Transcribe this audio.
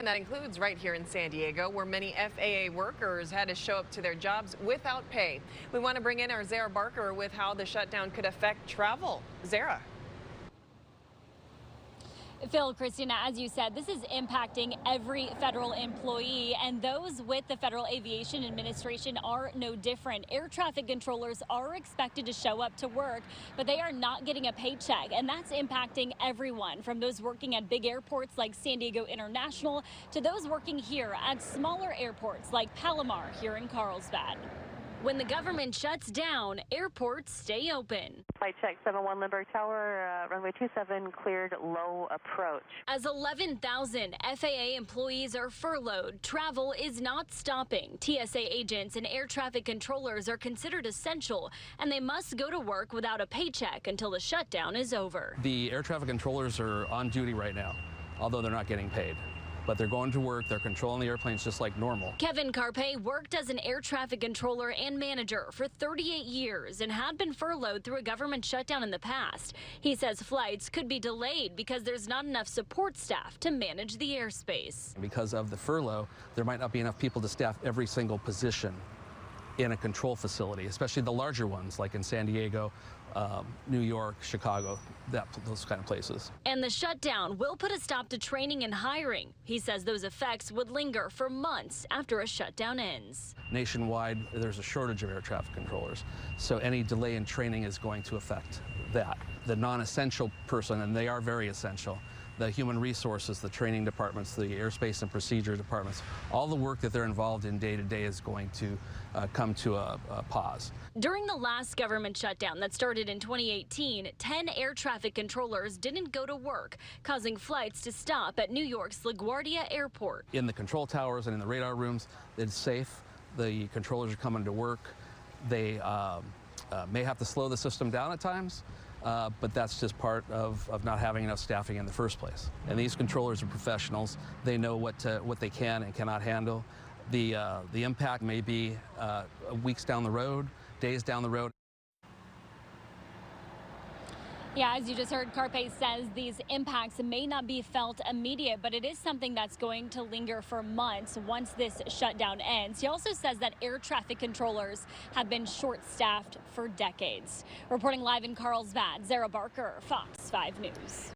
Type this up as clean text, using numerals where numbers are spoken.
And that includes right here in San Diego, where many FAA workers had to show up to their jobs without pay. We want to bring in our Zara Barker with how the shutdown could affect travel. Zara. Phil, Christina, as you said, this is impacting every federal employee, and those with the Federal Aviation Administration are no different. Air traffic controllers are expected to show up to work, but they are not getting a paycheck, and that's impacting everyone, from those working at big airports like San Diego International to those working here at smaller airports like Palomar here in Carlsbad. When the government shuts down, airports stay open. Flight check 71 Lindbergh Tower, runway 27 cleared, low approach. As 11,000 FAA employees are furloughed, travel is not stopping. TSA agents and air traffic controllers are considered essential, and they must go to work without a paycheck until the shutdown is over. The air traffic controllers are on duty right now, although they're not getting paid. But they're going to work, they're controlling the airplanes just like normal. Kevin Carpe worked as an air traffic controller and manager for 38 years and had been furloughed through a government shutdown in the past. He says flights could be delayed because there's not enough support staff to manage the airspace. Because of the furlough, there might not be enough people to staff every single position in a control facility, especially the larger ones like in San Diego, New York, Chicago, those kind of places. And the shutdown will put a stop to training and hiring. He says those effects would linger for months after a shutdown ends. Nationwide, there's a shortage of air traffic controllers, so any delay in training is going to affect that. The non-essential person, and they are very essential, the human resources, the training departments, the airspace and procedure departments, all the work that they're involved in day to day is going to come to a pause. During the last government shutdown that started in 2018, 10 air traffic controllers didn't go to work, causing flights to stop at New York's LaGuardia Airport. In the control towers and in the radar rooms, it's safe. The controllers are coming to work. They may have to slow the system down at times. But that's just part of not having enough staffing in the first place. And these controllers are professionals. They know what they can and cannot handle. The impact may be weeks down the road, days down the road. Yeah, as you just heard, Carpe says these impacts may not be felt immediate, but it is something that's going to linger for months once this shutdown ends. He also says that air traffic controllers have been short-staffed for decades. Reporting live in Carlsbad, Zara Barker, Fox 5 News.